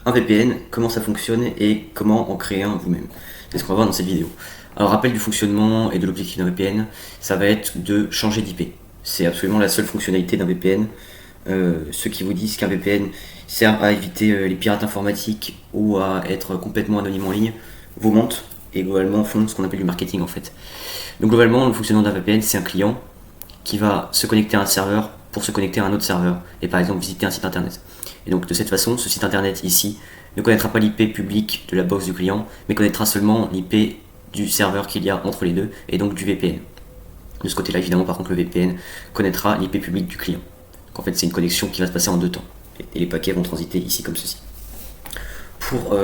Un VPN, comment ça fonctionne et comment en créer un vous-même. C'est ce qu'on va voir dans cette vidéo. Alors rappel du fonctionnement et de l'objectif d'un VPN, ça va être de changer d'IP. C'est absolument la seule fonctionnalité d'un VPN. Ceux qui vous disent qu'un VPN sert à éviter les pirates informatiques ou à être complètement anonyme en ligne, vous mentent et globalement font ce qu'on appelle du marketing en fait. Donc globalement, le fonctionnement d'un VPN, c'est un client qui va se connecter à un serveur pour se connecter à un autre serveur et par exemple visiter un site internet. Et donc de cette façon, ce site internet ici ne connaîtra pas l'IP public de la box du client, mais connaîtra seulement l'IP du serveur qu'il y a entre les deux et donc du VPN. De ce côté-là, évidemment, par contre, le VPN connaîtra l'IP public du client. Donc en fait, c'est une connexion qui va se passer en deux temps. Et les paquets vont transiter ici comme ceci. Pour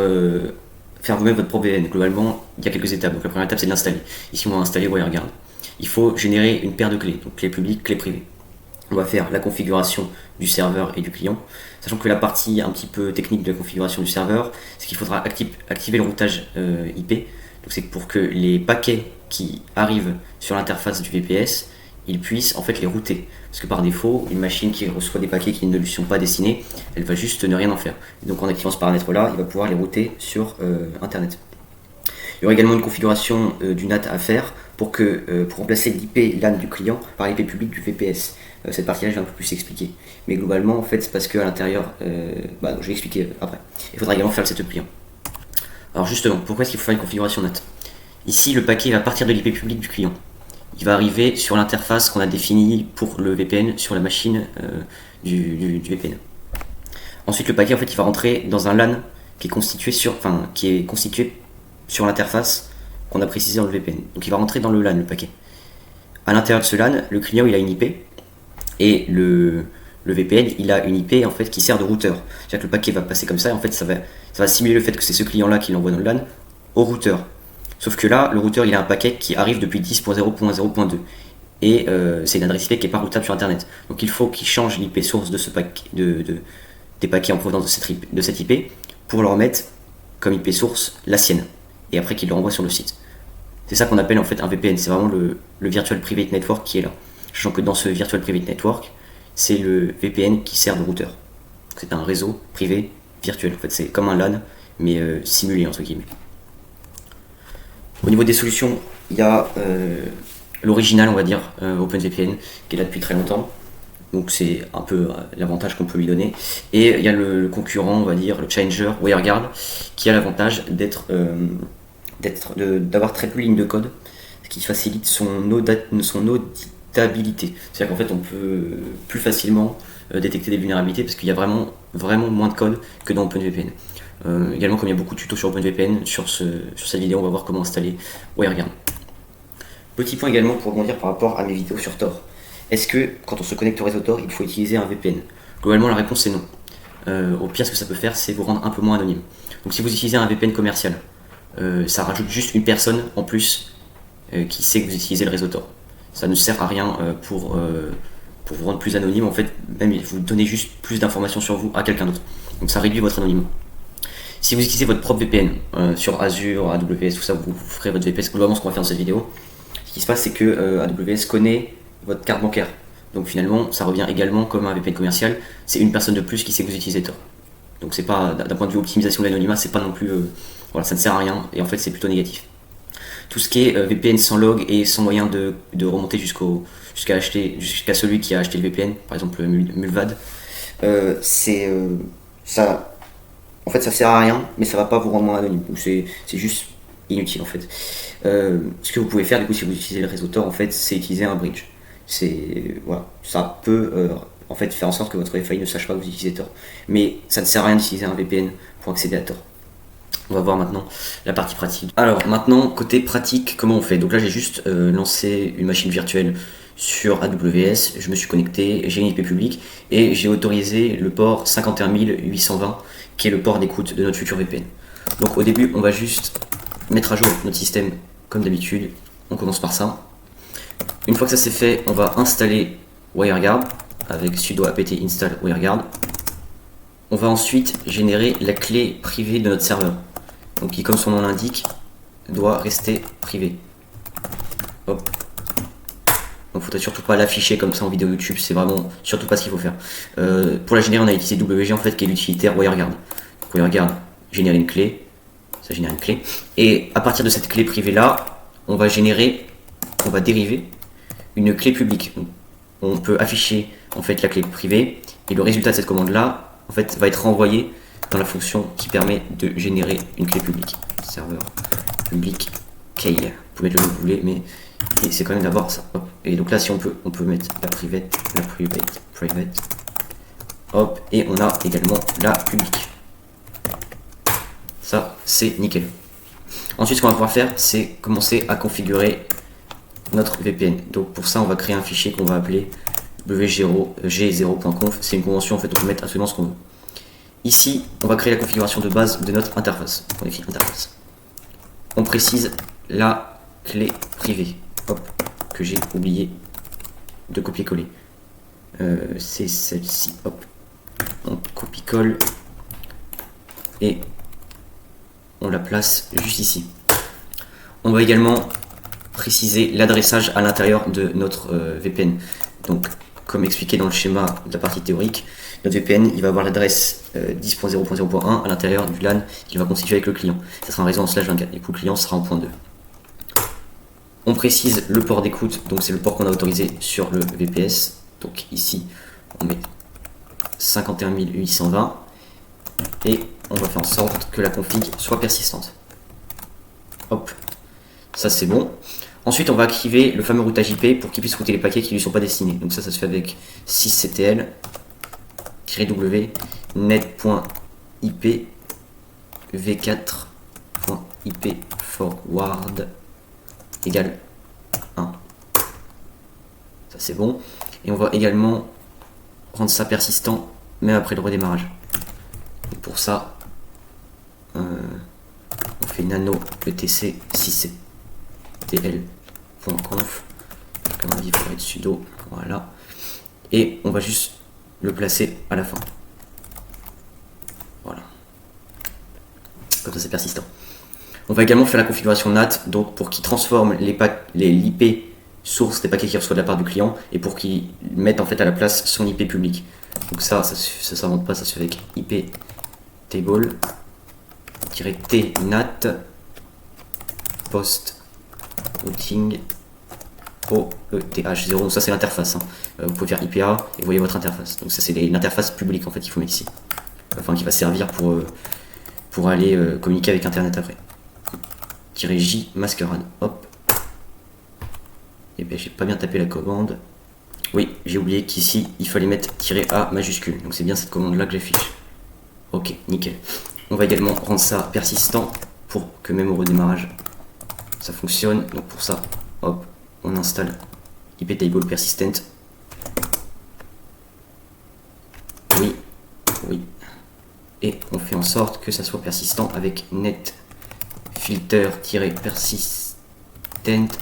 faire vous-même votre propre VPN, globalement, il y a quelques étapes. Donc la première étape, c'est de l'installer. Ici, on va installer WireGuard. Il faut générer une paire de clés, donc clé publique, clé privée. On va faire la configuration du serveur et du client, sachant que la partie un petit peu technique de la configuration du serveur, c'est qu'il faudra activer le routage IP. Donc c'est pour que les paquets qui arrivent sur l'interface du VPS, ils puissent en fait les router. Parce que par défaut, une machine qui reçoit des paquets qui ne lui sont pas destinés, elle va juste ne rien en faire. Et donc en activant ce paramètre-là, il va pouvoir les router sur Internet. Il y aura également une configuration du NAT à faire pour remplacer l'IP LAN du client par l'IP public du VPS. Cette partie-là, je vais un peu plus expliquer. Mais globalement, en fait, c'est parce qu'à l'intérieur, je vais expliquer après. Il faudra également faire le setup client. Alors justement, pourquoi est-ce qu'il faut faire une configuration NAT? Ici, le paquet va partir de l'IP public du client. Il va arriver sur l'interface qu'on a définie pour le VPN sur la machine du VPN. Ensuite, le paquet, en fait, il va rentrer dans un LAN qui est constitué sur l'interface qu'on a précisé dans le VPN. Donc il va rentrer dans le LAN, le paquet. À l'intérieur de ce LAN, le client il a une IP et le VPN il a une IP en fait qui sert de routeur. C'est-à-dire que le paquet va passer comme ça et en fait ça va simuler le fait que c'est ce client-là qui l'envoie dans le LAN au routeur. Sauf que là, le routeur il a un paquet qui arrive depuis 10.0.0.2 et c'est une adresse IP qui n'est pas routable sur Internet. Donc il faut qu'il change l'IP source de ce paquet, des paquets en provenance de cette IP pour leur mettre comme IP source la sienne. Et après qu'il le renvoie sur le site. C'est ça qu'on appelle en fait un VPN, c'est vraiment le Virtual Private Network qui est là. Sachant que dans ce Virtual Private Network, c'est le VPN qui sert de routeur. C'est un réseau privé virtuel, en fait c'est comme un LAN, mais simulé entre guillemets. Au niveau des solutions, il y a l'original, on va dire, OpenVPN, qui est là depuis très longtemps. Donc c'est un peu l'avantage qu'on peut lui donner. Et il y a le concurrent, on va dire, le challenger, WireGuard, qui a l'avantage d'avoir très peu de lignes de code, ce qui facilite son auditabilité. C'est-à-dire qu'en fait on peut plus facilement détecter des vulnérabilités parce qu'il y a vraiment moins de code que dans OpenVPN. Également, comme il y a beaucoup de tutos sur OpenVPN, sur cette vidéo on va voir comment installer WireGuard. Petit point également pour rebondir par rapport à mes vidéos sur Tor. Est-ce que quand on se connecte au réseau Tor, il faut utiliser un VPN? Globalement, la réponse est non. Au pire, ce que ça peut faire, c'est vous rendre un peu moins anonyme. Donc si vous utilisez un VPN commercial, ça rajoute juste une personne en plus qui sait que vous utilisez le réseau Tor. Ça ne sert à rien pour vous rendre plus anonyme. En fait, même vous donnez juste plus d'informations sur vous à quelqu'un d'autre. Donc ça réduit votre anonymat. Si vous utilisez votre propre VPN sur Azure, AWS, tout ça, vous ferez votre VPN. C'est globalement ce qu'on va faire dans cette vidéo. Ce qui se passe, c'est que AWS connaît votre carte bancaire. Donc finalement, ça revient également comme un VPN commercial. C'est une personne de plus qui sait que vous utilisez Tor. Donc c'est pas, d'un point de vue optimisation de l'anonymat, c'est pas non plus, ça ne sert à rien. Et en fait, c'est plutôt négatif. Tout ce qui est VPN sans log et sans moyen de remonter jusqu'à celui qui a acheté le VPN, par exemple Mulvad, ça. En fait, ça sert à rien, mais ça va pas vous rendre moins anonyme. C'est juste inutile en fait. Ce que vous pouvez faire du coup si vous utilisez le réseau Tor, en fait, c'est utiliser un bridge. Ça peut en fait faire en sorte que votre FAI ne sache pas que vous utilisez Tor. Mais ça ne sert à rien d'utiliser un VPN pour accéder à Tor. On va voir maintenant la partie pratique. Alors maintenant, côté pratique, comment on fait? Donc là, j'ai juste lancé une machine virtuelle sur AWS, je me suis connecté, j'ai une IP publique et j'ai autorisé le port 51820 qui est le port d'écoute de notre futur VPN. Donc au début, on va juste mettre à jour notre système comme d'habitude. On commence par ça. Une fois que ça c'est fait, on va installer WireGuard avec sudo apt install WireGuard. On va ensuite générer la clé privée de notre serveur. Donc qui, comme son nom l'indique, doit rester privé. Hop. Donc faudrait surtout pas l'afficher comme ça en vidéo YouTube, c'est vraiment surtout pas ce qu'il faut faire. Pour la générer, on a utilisé WG en fait, qui est l'utilitaire WireGuard. Donc regarde, générer une clé, ça génère une clé, et à partir de cette clé privée là, on va dériver une clé publique. On peut afficher en fait la clé privée, et le résultat de cette commande là en fait va être renvoyé dans la fonction qui permet de générer une clé publique. Serveur public key. Vous pouvez mettre le nom que vous voulez, mais c'est quand même d'avoir ça. Hop. Et donc là, si on peut mettre la private, hop, et on a également la publique. Ça, c'est nickel. Ensuite, ce qu'on va pouvoir faire, c'est commencer à configurer notre VPN. Donc pour ça, on va créer un fichier qu'on va appeler g0.conf. C'est une convention, en fait, on peut mettre absolument ce qu'on veut. Ici, on va créer la configuration de base de notre interface. On écrit interface. On précise la clé privée, hop, que j'ai oublié de copier-coller. C'est celle-ci, hop. On copie-colle et on la place juste ici. On va également préciser l'adressage à l'intérieur de notre VPN. Donc, comme expliqué dans le schéma de la partie théorique, notre VPN il va avoir l'adresse 10.0.0.1 à l'intérieur du LAN qu'il va constituer avec le client. Ça sera un réseau en /24 et le client sera en point 2. On précise le port d'écoute, donc c'est le port qu'on a autorisé sur le VPS. Donc ici, on met 51820 et on va faire en sorte que la config soit persistante. Hop, ça c'est bon. Ensuite, on va activer le fameux routage IP pour qu'il puisse router les paquets qui ne lui sont pas destinés. Donc ça se fait avec 6ctl-w net.ip v4.ip forward égale 1. Ça c'est bon. Et on va également rendre ça persistant même après le redémarrage. Et pour ça, on fait nano etc 6ctl.conf. Comme on dit, il faut être sudo. Voilà. Et on va juste le placer à la fin. Voilà. Comme ça c'est persistant. On va également faire la configuration NAT, donc pour qu'il transforme l'IP source des paquets qu'il reçoit de la part du client et pour qu'il mette en fait à la place son IP public. Donc ça s'invente pas, ça se fait avec IP table -t nat post routing OETH0. Donc ça c'est l'interface. Vous pouvez faire IPA et vous voyez votre interface. Donc ça c'est l'interface publique en fait qu'il faut mettre ici. Enfin qui va servir pour aller communiquer avec internet après. -j masquerade. Hop. Et bien j'ai pas bien tapé la commande. Oui, j'ai oublié qu'ici il fallait mettre -a majuscule. Donc c'est bien cette commande là que j'affiche. Ok, nickel. On va également rendre ça persistant pour que même au redémarrage ça fonctionne. Donc pour ça, hop, on installe iptable persistent. Oui, oui. Et on fait en sorte que ça soit persistant avec net filter-persistent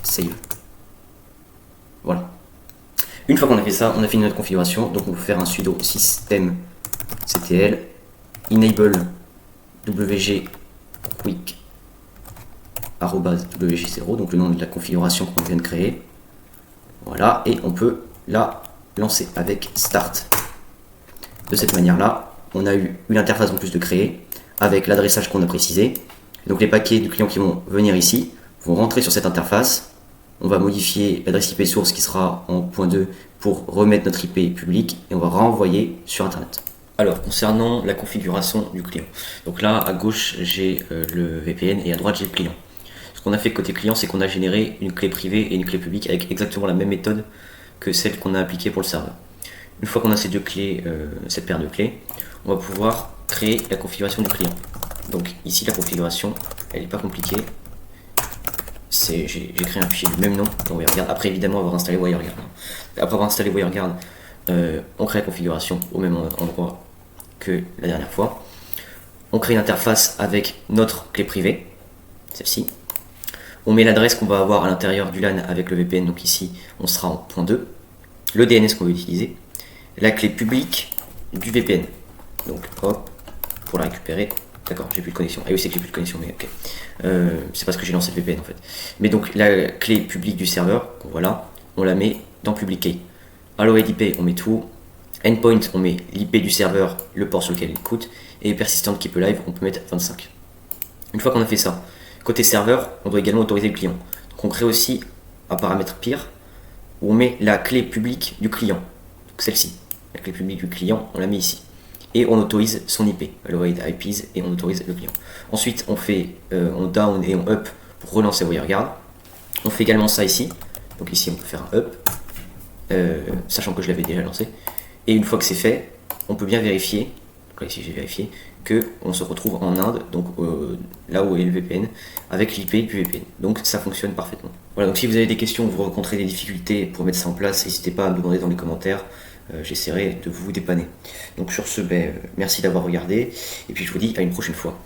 save. Voilà. Une fois qu'on a fait ça, on a fini notre configuration. Donc on peut faire un sudo systemctl enable wg quick @wg0, donc le nom de la configuration qu'on vient de créer. Voilà, et on peut la lancer avec start. De cette manière-là, on a eu une interface en plus de créer avec l'adressage qu'on a précisé. Donc les paquets du client qui vont venir ici vont rentrer sur cette interface. On va modifier l'adresse IP source qui sera en .2 pour remettre notre IP public et on va renvoyer sur internet. Alors concernant la configuration du client, donc là à gauche j'ai le VPN et à droite j'ai le client. Ce qu'on a fait côté client, c'est qu'on a généré une clé privée et une clé publique avec exactement la même méthode que celle qu'on a appliquée pour le serveur. Une fois qu'on a ces deux clés, cette paire de clés, on va pouvoir créer la configuration du client. Donc ici la configuration, elle n'est pas compliquée. J'ai créé un fichier du même nom dans WireGuard. Après évidemment avoir installé WireGuard. Après avoir installé WireGuard, on crée la configuration au même endroit que la dernière fois. On crée une interface avec notre clé privée, celle-ci. On met l'adresse qu'on va avoir à l'intérieur du LAN avec le VPN, donc ici on sera en .2. Le DNS qu'on veut utiliser. La clé publique du VPN. Donc hop, pour la récupérer. D'accord, j'ai plus de connexion. Ah oui, c'est que j'ai plus de connexion, mais ok. C'est parce que j'ai lancé le VPN en fait. Mais donc la clé publique du serveur, voilà, on la met dans public key. Allow IP, on met tout. Endpoint, on met l'IP du serveur, le port sur lequel il écoute. et persistent keep alive, on peut mettre 25. Une fois qu'on a fait ça, côté serveur, on doit également autoriser le client. Donc on crée aussi un paramètre peer où on met la clé publique du client, donc celle-ci. La clé publique du client, on la met ici. Et on autorise son IP, validate IPs, et on autorise le client. Ensuite, on fait on down et on up pour relancer WireGuard. On fait également ça ici. Donc ici, on peut faire un up, sachant que je l'avais déjà lancé. Et une fois que c'est fait, on peut bien vérifier, donc là ici j'ai vérifié, qu'on se retrouve en Inde, donc là où est le VPN, avec l'IP du VPN. Donc ça fonctionne parfaitement. Voilà, donc si vous avez des questions, vous rencontrez des difficultés pour mettre ça en place, n'hésitez pas à me demander dans les commentaires, j'essaierai de vous dépanner. Donc sur ce, merci d'avoir regardé, et puis je vous dis à une prochaine fois.